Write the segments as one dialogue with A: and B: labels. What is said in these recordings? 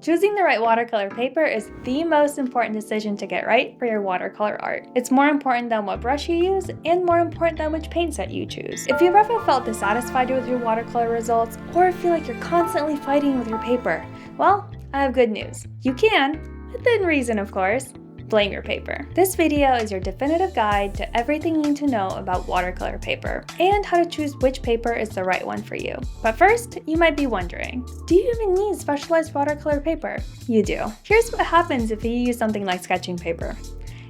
A: Choosing the right watercolor paper is the most important decision to get right for your watercolor art. It's more important than what brush you use and more important than which paint set you choose. If you've ever felt dissatisfied with your watercolor results or feel like you're constantly fighting with your paper, well, I have good news. You can, within reason of course, blame your paper. This video is your definitive guide to everything you need to know about watercolor paper and how to choose which paper is the right one for you. But first, you might be wondering, do you even need specialized watercolor paper? You do. Here's what happens if you use something like sketching paper.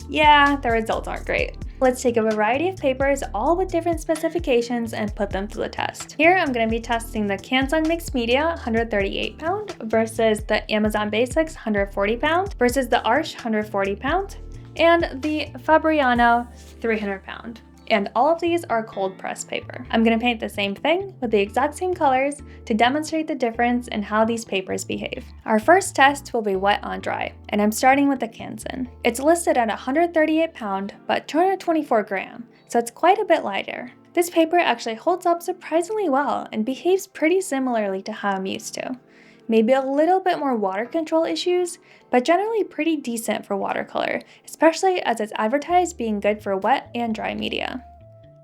A: Yeah, the results aren't great. Let's take a variety of papers, all with different specifications, and put them to the test. Here I'm going to be testing the Canson Mixed Media 138 pound versus the Amazon Basics 140 pound versus the Arch 140 pound and the Fabriano 300 pound. And all of these are cold press paper. I'm going to paint the same thing with the exact same colors to demonstrate the difference in how these papers behave. Our first test will be wet on dry, and I'm starting with the Canson. It's listed at 138 pound, but 224 gram, so it's quite a bit lighter. This paper actually holds up surprisingly well and behaves pretty similarly to how I'm used to. Maybe a little bit more water control issues, but generally pretty decent for watercolor, especially as it's advertised being good for wet and dry media.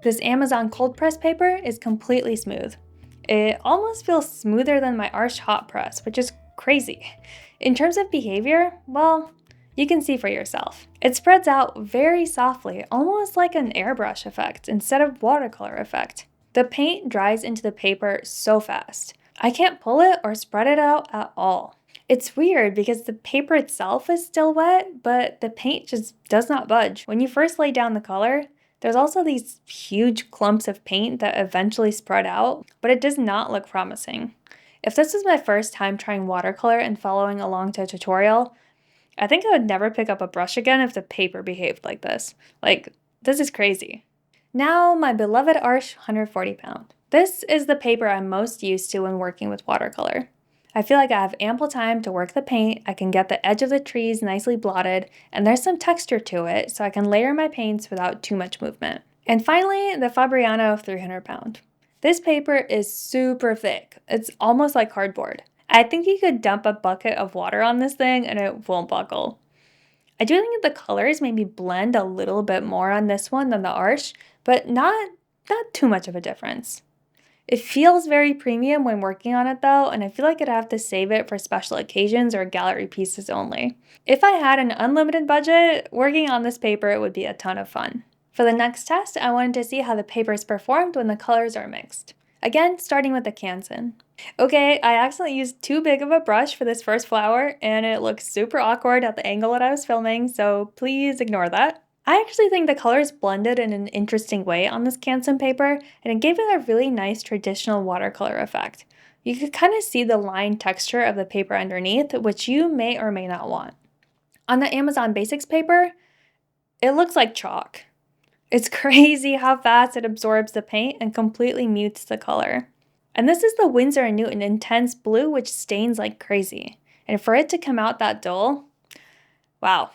A: This Amazon cold press paper is completely smooth. It almost feels smoother than my Arch hot press, which is crazy. In terms of behavior, well, you can see for yourself. It spreads out very softly, almost like an airbrush effect instead of watercolor effect. The paint dries into the paper so fast. I can't pull it or spread it out at all. It's weird because the paper itself is still wet, but the paint just does not budge. When you first lay down the color, there's also these huge clumps of paint that eventually spread out, but it does not look promising. If this was my first time trying watercolor and following along to a tutorial, I think I would never pick up a brush again if the paper behaved like this. This is crazy. Now, my beloved Arch 140 pound. This is the paper I'm most used to when working with watercolor. I feel like I have ample time to work the paint, I can get the edge of the trees nicely blotted, and there's some texture to it, so I can layer my paints without too much movement. And finally, the Fabriano 300 pound. This paper is super thick. It's almost like cardboard. I think you could dump a bucket of water on this thing and it won't buckle. I do think the colors maybe blend a little bit more on this one than the Arch, but not too much of a difference. It feels very premium when working on it though, and I feel like I'd have to save it for special occasions or gallery pieces only. If I had an unlimited budget, working on this paper would be a ton of fun. For the next test, I wanted to see how the papers performed when the colors are mixed. Again, starting with the Canson. Okay, I accidentally used too big of a brush for this first flower, and it looks super awkward at the angle that I was filming, so please ignore that. I actually think the colors blended in an interesting way on this Canson paper, and it gave it a really nice traditional watercolor effect. You could kind of see the line texture of the paper underneath, which you may or may not want. On the Amazon Basics paper, it looks like chalk. It's crazy how fast it absorbs the paint and completely mutes the color. And this is the Winsor & Newton Intense Blue, which stains like crazy. And for it to come out that dull, wow.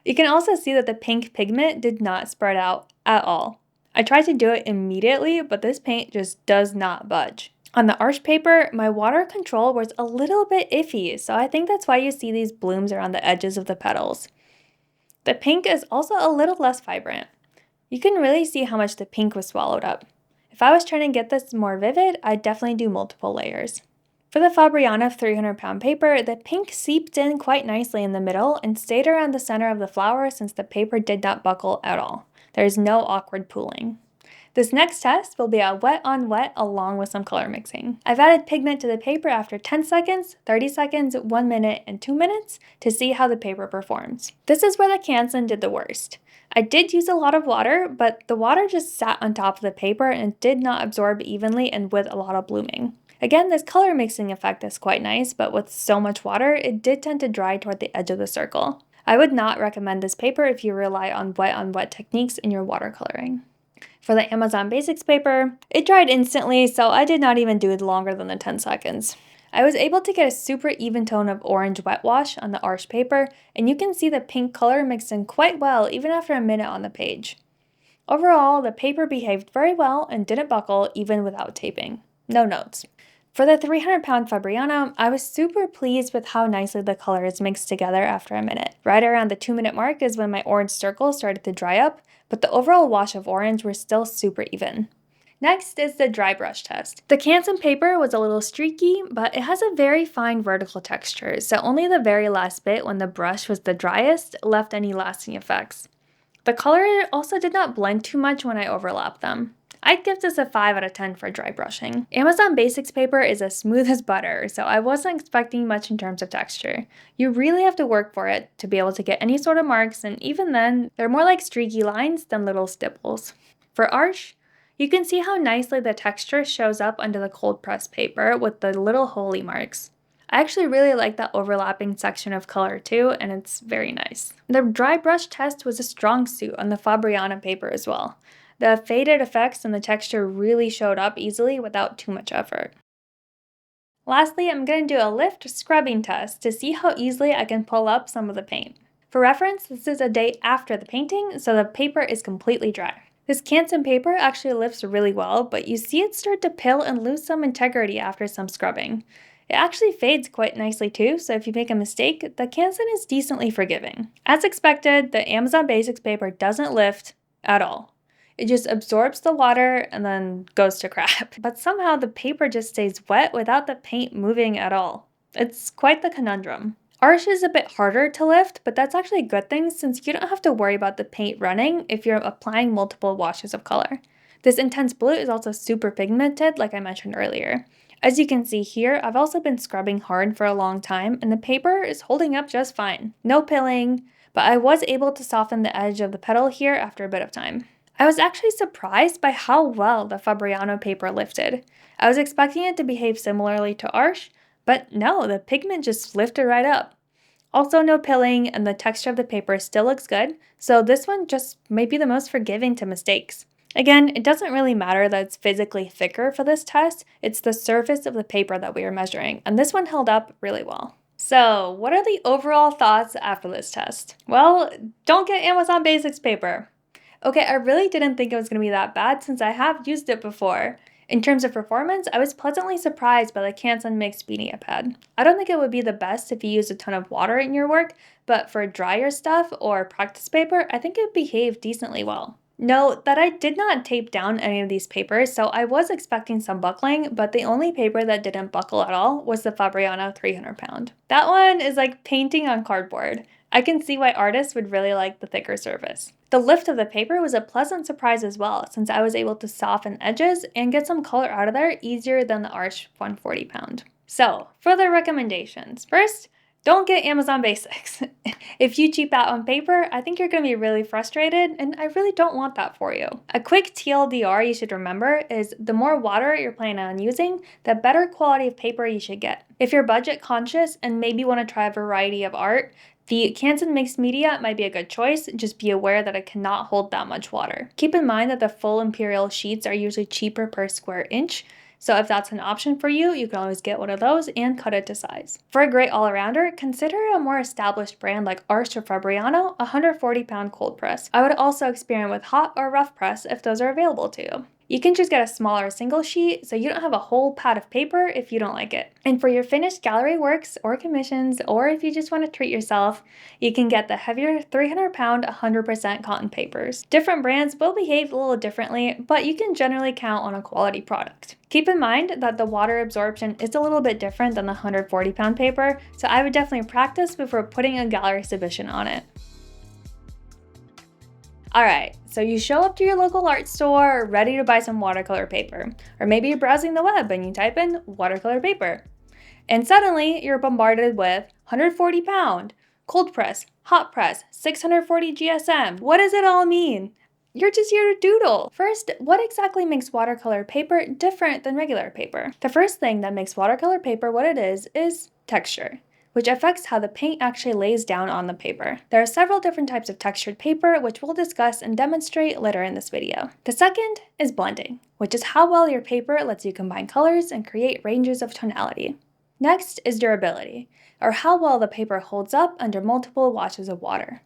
A: You can also see that the pink pigment did not spread out at all. I tried to do it immediately, but this paint just does not budge. On the Arch paper, my water control was a little bit iffy, so I think that's why you see these blooms around the edges of the petals. The pink is also a little less vibrant. You can really see how much the pink was swallowed up. If I was trying to get this more vivid, I'd definitely do multiple layers. For the Fabriano 300 pound paper, the pink seeped in quite nicely in the middle and stayed around the center of the flower since the paper did not buckle at all. There is no awkward pooling. This next test will be a wet on wet along with some color mixing. I've added pigment to the paper after 10 seconds, 30 seconds, 1 minute, and 2 minutes to see how the paper performs. This is where the Canson did the worst. I did use a lot of water, but the water just sat on top of the paper and did not absorb evenly and with a lot of blooming. Again, this color mixing effect is quite nice, but with so much water, it did tend to dry toward the edge of the circle. I would not recommend this paper if you rely on wet techniques in your watercoloring. For the Amazon Basics paper, it dried instantly, so I did not even do it longer than the 10 seconds. I was able to get a super even tone of orange wet wash on the Arch paper, and you can see the pink color mixed in quite well even after a minute on the page. Overall, the paper behaved very well and didn't buckle even without taping. No notes. For the 300-pound Fabriano, I was super pleased with how nicely the colors mixed together after a minute. Right around the 2-minute mark is when my orange circles started to dry up, but the overall wash of orange were still super even. Next is the dry brush test. The Canson paper was a little streaky, but it has a very fine vertical texture, so only the very last bit when the brush was the driest left any lasting effects. The color also did not blend too much when I overlapped them. I'd give this a 5 out of 10 for dry brushing. Amazon Basics paper is as smooth as butter, so I wasn't expecting much in terms of texture. You really have to work for it to be able to get any sort of marks, and even then, they're more like streaky lines than little stipples. For Arch, you can see how nicely the texture shows up under the cold pressed paper with the little holy marks. I actually really like that overlapping section of color too, and it's very nice. The dry brush test was a strong suit on the Fabriano paper as well. The faded effects and the texture really showed up easily without too much effort. Lastly, I'm going to do a lift scrubbing test to see how easily I can pull up some of the paint. For reference, this is a day after the painting, so the paper is completely dry. This Canson paper actually lifts really well, but you see it start to pill and lose some integrity after some scrubbing. It actually fades quite nicely too, so if you make a mistake, the Canson is decently forgiving. As expected, the Amazon Basics paper doesn't lift at all. It just absorbs the water and then goes to crap. But somehow the paper just stays wet without the paint moving at all. It's quite the conundrum. Arch is a bit harder to lift, but that's actually a good thing since you don't have to worry about the paint running if you're applying multiple washes of color. This intense blue is also super pigmented, like I mentioned earlier. As you can see here, I've also been scrubbing hard for a long time, and the paper is holding up just fine. No pilling, but I was able to soften the edge of the petal here after a bit of time. I was actually surprised by how well the Fabriano paper lifted. I was expecting it to behave similarly to Arch, but no, the pigment just lifted right up. Also no pilling, and the texture of the paper still looks good, so this one just may be the most forgiving to mistakes. Again, it doesn't really matter that it's physically thicker for this test, it's the surface of the paper that we are measuring, and this one held up really well. So, what are the overall thoughts after this test? Well, don't get Amazon Basics paper. Okay, I really didn't think it was going to be that bad since I have used it before. In terms of performance, I was pleasantly surprised by the Canson Mix Media Pad. I don't think it would be the best if you use a ton of water in your work, but for drier stuff or practice paper, I think it behaved decently well. Note that I did not tape down any of these papers, so I was expecting some buckling, but the only paper that didn't buckle at all was the Fabriano 300 pound. That one is like painting on cardboard. I can see why artists would really like the thicker surface. The lift of the paper was a pleasant surprise as well, since I was able to soften edges and get some color out of there easier than the Arch 140 pound. So, further recommendations. First, don't get Amazon Basics. If you cheap out on paper, I think you're going to be really frustrated, and I really don't want that for you. A quick TLDR you should remember is the more water you're planning on using, the better quality of paper you should get. If you're budget conscious and maybe want to try a variety of art, the Canson Mixed Media might be a good choice, just be aware that it cannot hold that much water. Keep in mind that the full imperial sheets are usually cheaper per square inch, so if that's an option for you, you can always get one of those and cut it to size. For a great all-arounder, consider a more established brand like Arch or Fabriano, a 140-pound cold press. I would also experiment with hot or rough press if those are available to you. You can just get a smaller single sheet so you don't have a whole pad of paper if you don't like it. And for your finished gallery works or commissions, or if you just want to treat yourself, you can get the heavier 300-pound 100% cotton papers. Different brands will behave a little differently, but you can generally count on a quality product. Keep in mind that the water absorption is a little bit different than the 140-pound paper, so I would definitely practice before putting a gallery submission on it. Alright, so you show up to your local art store ready to buy some watercolor paper. Or maybe you're browsing the web and you type in watercolor paper. And suddenly you're bombarded with 140 pound, cold press, hot press, 640 GSM. What does it all mean? You're just here to doodle. First, what exactly makes watercolor paper different than regular paper? The first thing that makes watercolor paper what it is texture, which affects how the paint actually lays down on the paper. There are several different types of textured paper, which we'll discuss and demonstrate later in this video. The second is blending, which is how well your paper lets you combine colors and create ranges of tonality. Next is durability, or how well the paper holds up under multiple washes of water.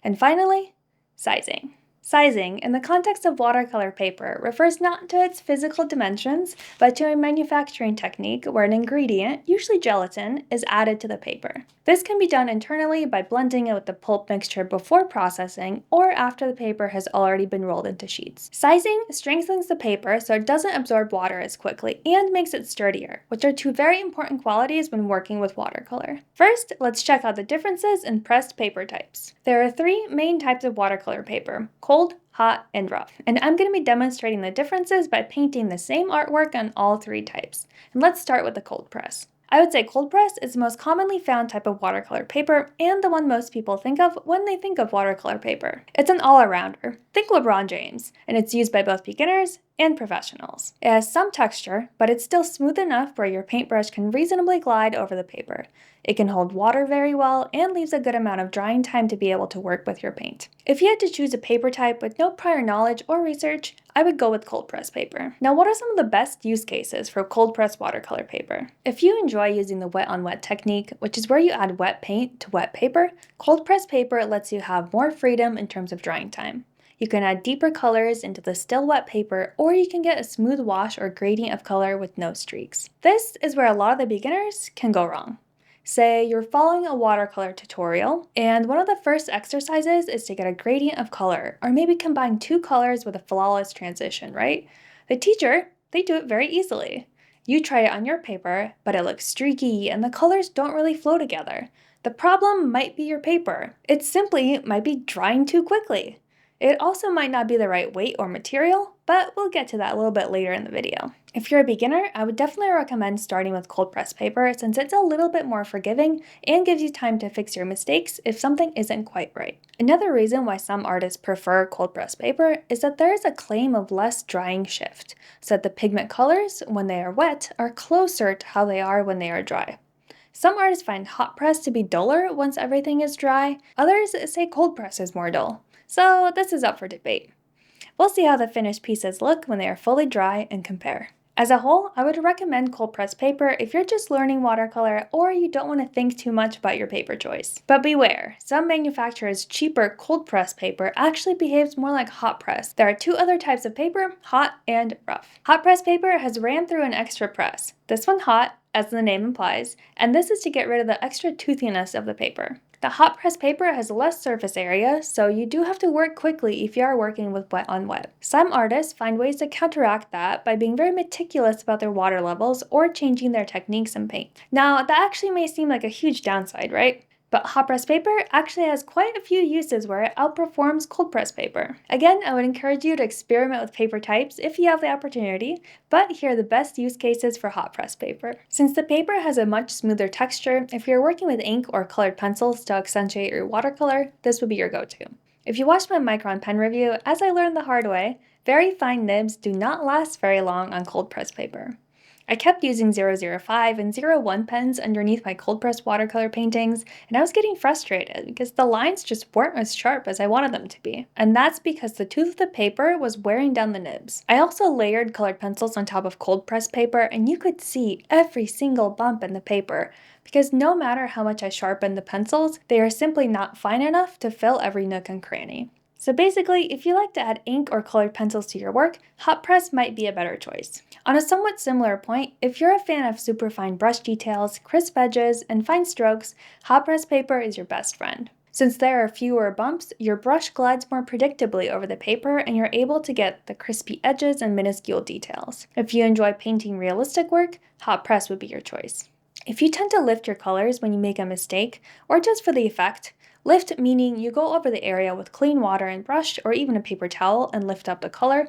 A: And finally, sizing. Sizing, in the context of watercolor paper, refers not to its physical dimensions, but to a manufacturing technique where an ingredient, usually gelatin, is added to the paper. This can be done internally by blending it with the pulp mixture before processing or after the paper has already been rolled into sheets. Sizing strengthens the paper so it doesn't absorb water as quickly and makes it sturdier, which are two very important qualities when working with watercolor. First, let's check out the differences in pressed paper types. There are three main types of watercolor paper: cold, hot, and rough. And I'm going to be demonstrating the differences by painting the same artwork on all three types. And let's start with the cold press. I would say cold press is the most commonly found type of watercolor paper and the one most people think of when they think of watercolor paper. It's an all-arounder. Think LeBron James, and it's used by both beginners and professionals. It has some texture, but it's still smooth enough where your paintbrush can reasonably glide over the paper. It can hold water very well and leaves a good amount of drying time to be able to work with your paint. If you had to choose a paper type with no prior knowledge or research, I would go with cold press paper. Now, what are some of the best use cases for cold press watercolor paper? If you enjoy using the wet on wet technique, which is where you add wet paint to wet paper, cold press paper lets you have more freedom in terms of drying time. You can add deeper colors into the still wet paper, or you can get a smooth wash or gradient of color with no streaks. This is where a lot of the beginners can go wrong. Say you're following a watercolor tutorial, and one of the first exercises is to get a gradient of color, or maybe combine two colors with a flawless transition, right? The teacher, they do it very easily. You try it on your paper, but it looks streaky and the colors don't really flow together. The problem might be your paper. It simply might be drying too quickly. It also might not be the right weight or material, but we'll get to that a little bit later in the video. If you're a beginner, I would definitely recommend starting with cold press paper since it's a little bit more forgiving and gives you time to fix your mistakes if something isn't quite right. Another reason why some artists prefer cold press paper is that there is a claim of less drying shift, so that the pigment colors, when they are wet, are closer to how they are when they are dry. Some artists find hot press to be duller once everything is dry, others say cold press is more dull. So this is up for debate. We'll see how the finished pieces look when they are fully dry and compare. As a whole, I would recommend cold press paper if you're just learning watercolor or you don't want to think too much about your paper choice. But beware, some manufacturers' cheaper cold press paper actually behaves more like hot press. There are two other types of paper, hot and rough. Hot press paper has ran through an extra press. This one hot, as the name implies, and this is to get rid of the extra toothiness of the paper. The hot press paper has less surface area, so you do have to work quickly if you are working with wet on wet. Some artists find ways to counteract that by being very meticulous about their water levels or changing their techniques in paint. Now, that actually may seem like a huge downside, right? But hot press paper actually has quite a few uses where it outperforms cold press paper. Again, I would encourage you to experiment with paper types if you have the opportunity, but here are the best use cases for hot press paper. Since the paper has a much smoother texture, if you're working with ink or colored pencils to accentuate your watercolor, this would be your go-to. If you watched my Micron pen review, as I learned the hard way, very fine nibs do not last very long on cold press paper. I kept using 005 and 01 pens underneath my cold press watercolor paintings, and I was getting frustrated because the lines just weren't as sharp as I wanted them to be. And that's because the tooth of the paper was wearing down the nibs. I also layered colored pencils on top of cold press paper, and you could see every single bump in the paper, because no matter how much I sharpened the pencils, they are simply not fine enough to fill every nook and cranny. So basically, if you like to add ink or colored pencils to your work, hot press might be a better choice. On a somewhat similar point, if you're a fan of super fine brush details, crisp edges, and fine strokes, hot press paper is your best friend. Since there are fewer bumps, your brush glides more predictably over the paper and you're able to get the crispy edges and minuscule details. If you enjoy painting realistic work, hot press would be your choice. If you tend to lift your colors when you make a mistake, or just for the effect, lift meaning you go over the area with clean water and brush or even a paper towel and lift up the color,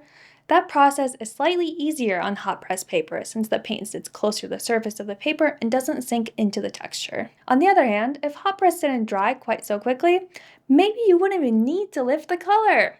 A: that process is slightly easier on hot press paper since the paint sits closer to the surface of the paper and doesn't sink into the texture. On the other hand, if hot press didn't dry quite so quickly, maybe you wouldn't even need to lift the color.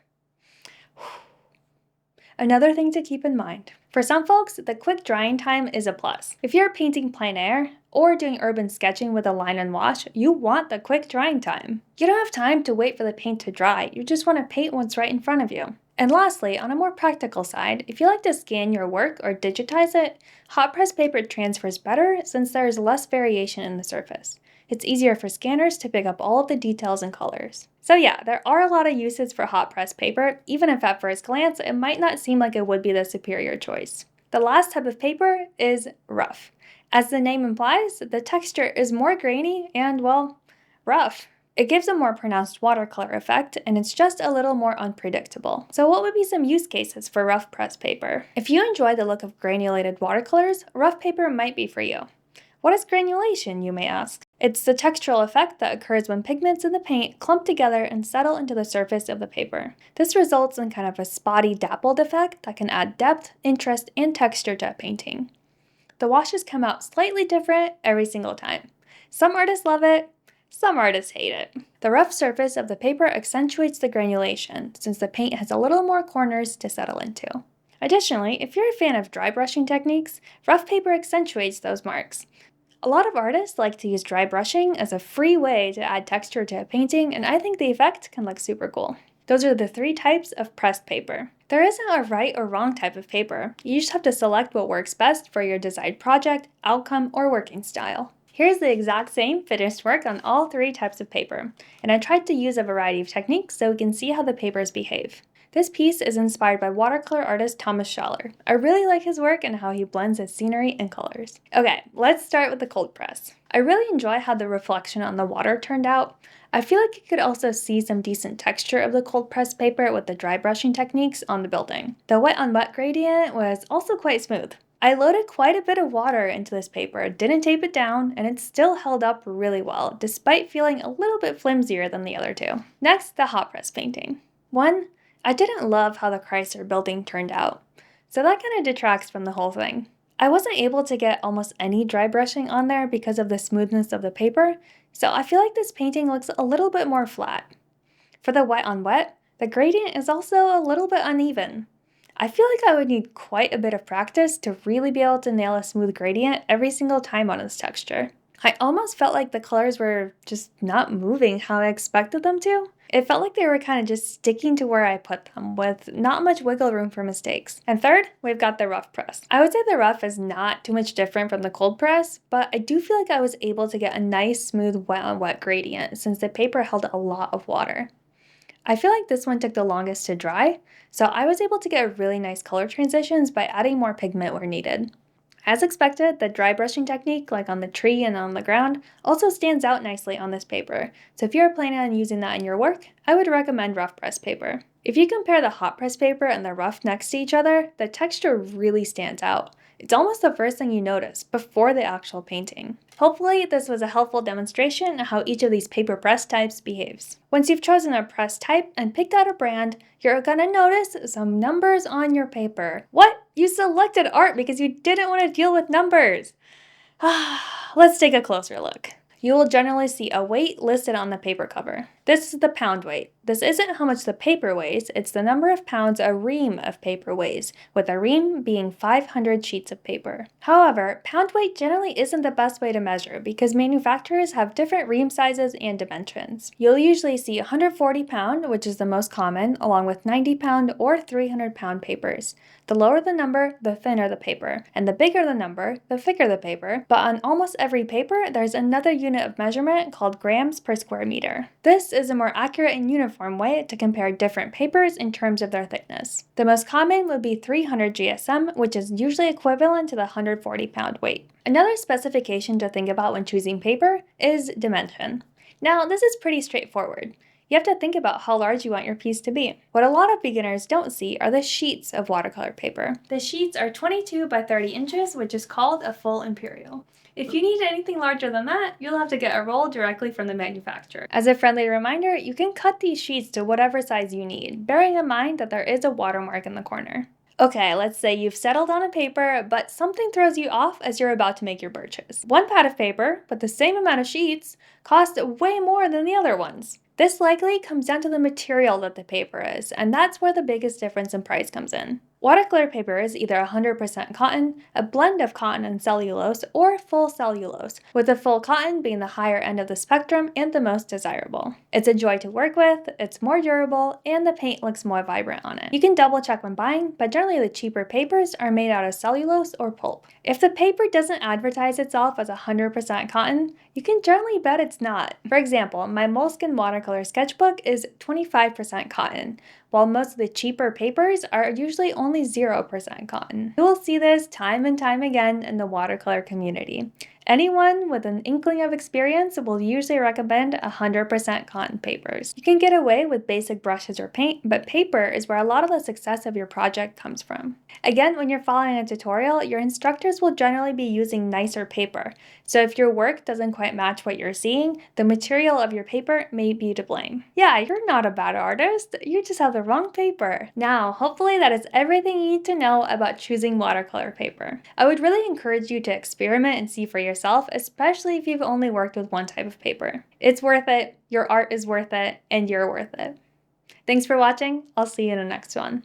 A: Another thing to keep in mind. For some folks, the quick drying time is a plus. If you're painting plein air or doing urban sketching with a line and wash, you want the quick drying time. You don't have time to wait for the paint to dry, you just want to paint what's right in front of you. And lastly, on a more practical side, if you like to scan your work or digitize it, hot press paper transfers better since there is less variation in the surface. It's easier for scanners to pick up all of the details and colors. So yeah, there are a lot of uses for hot press paper, even if at first glance it might not seem like it would be the superior choice. The last type of paper is rough. As the name implies, the texture is more grainy and, well, rough. It gives a more pronounced watercolor effect, and it's just a little more unpredictable. So what would be some use cases for rough press paper? If you enjoy the look of granulated watercolors, rough paper might be for you. What is granulation, you may ask? It's the textural effect that occurs when pigments in the paint clump together and settle into the surface of the paper. This results in kind of a spotty dappled effect that can add depth, interest, and texture to a painting. The washes come out slightly different every single time. Some artists love it, some artists hate it. The rough surface of the paper accentuates the granulation, since the paint has a little more corners to settle into. Additionally, if you're a fan of dry brushing techniques, rough paper accentuates those marks. A lot of artists like to use dry brushing as a free way to add texture to a painting, and I think the effect can look super cool. Those are the 3 types of pressed paper. There isn't a right or wrong type of paper. You just have to select what works best for your desired project, outcome, or working style. Here's the exact same finished work on all 3 types of paper, and I tried to use a variety of techniques so we can see how the papers behave. This piece is inspired by watercolor artist Thomas Schaller. I really like his work and how he blends his scenery and colors. Okay, let's start with the cold press. I really enjoy how the reflection on the water turned out. I feel like you could also see some decent texture of the cold press paper with the dry brushing techniques on the building. The wet on wet gradient was also quite smooth. I loaded quite a bit of water into this paper, didn't tape it down, and it still held up really well, despite feeling a little bit flimsier than the other 2. Next, the hot press painting. 1. I didn't love how the Chrysler building turned out, so that kind of detracts from the whole thing. I wasn't able to get almost any dry brushing on there because of the smoothness of the paper, so I feel like this painting looks a little bit more flat. For the wet on wet, the gradient is also a little bit uneven. I feel like I would need quite a bit of practice to really be able to nail a smooth gradient every single time on this texture. I almost felt like the colors were just not moving how I expected them to. It felt like they were kind of just sticking to where I put them, with not much wiggle room for mistakes. And third, we've got the rough press. I would say the rough is not too much different from the cold press, but I do feel like I was able to get a nice smooth wet on wet gradient since the paper held a lot of water. I feel like this one took the longest to dry, so I was able to get really nice color transitions by adding more pigment where needed. As expected, the dry brushing technique, like on the tree and on the ground, also stands out nicely on this paper, so if you're planning on using that in your work, I would recommend rough press paper. If you compare the hot press paper and the rough next to each other, the texture really stands out. It's almost the first thing you notice before the actual painting. Hopefully, this was a helpful demonstration of how each of these paper press types behaves. Once you've chosen a press type and picked out a brand, you're gonna notice some numbers on your paper. What? You selected art because you didn't want to deal with numbers. Let's take a closer look. You will generally see a weight listed on the paper cover. This is the pound weight. This isn't how much the paper weighs, it's the number of pounds a ream of paper weighs, with a ream being 500 sheets of paper. However, pound weight generally isn't the best way to measure because manufacturers have different ream sizes and dimensions. You'll usually see 140 pound, which is the most common, along with 90 pound or 300 pound papers. The lower the number, the thinner the paper, and the bigger the number, the thicker the paper, but on almost every paper, there's another unit of measurement called grams per square meter. This is a more accurate and uniform way to compare different papers in terms of their thickness. The most common would be 300 GSM, which is usually equivalent to the 140 pound weight. Another specification to think about when choosing paper is dimension. Now, this is pretty straightforward. You have to think about how large you want your piece to be. What a lot of beginners don't see are the sheets of watercolor paper. The sheets are 22 by 30 inches, which is called a full imperial. If you need anything larger than that, you'll have to get a roll directly from the manufacturer. As a friendly reminder, you can cut these sheets to whatever size you need, bearing in mind that there is a watermark in the corner. Okay, let's say you've settled on a paper, but something throws you off as you're about to make your purchase. One pad of paper, with the same amount of sheets, costs way more than the other ones. This likely comes down to the material that the paper is, and that's where the biggest difference in price comes in. Watercolor paper is either 100% cotton, a blend of cotton and cellulose, or full cellulose, with the full cotton being the higher end of the spectrum and the most desirable. It's a joy to work with, it's more durable, and the paint looks more vibrant on it. You can double check when buying, but generally the cheaper papers are made out of cellulose or pulp. If the paper doesn't advertise itself as 100% cotton, You can generally bet it's not. For example, my Moleskine watercolor sketchbook is 25% cotton, while most of the cheaper papers are usually only 0% cotton. You will see this time and time again in the watercolor community. Anyone with an inkling of experience will usually recommend 100% cotton papers. You can get away with basic brushes or paint, but paper is where a lot of the success of your project comes from. Again, when you're following a tutorial, your instructors will generally be using nicer paper. So if your work doesn't quite match what you're seeing, the material of your paper may be to blame. Yeah, you're not a bad artist, you just have the wrong paper. Now, hopefully that is everything you need to know about choosing watercolor paper. I would really encourage you to experiment and see for yourself, especially if you've only worked with one type of paper. It's worth it, your art is worth it, and you're worth it. Thanks for watching, I'll see you in the next one.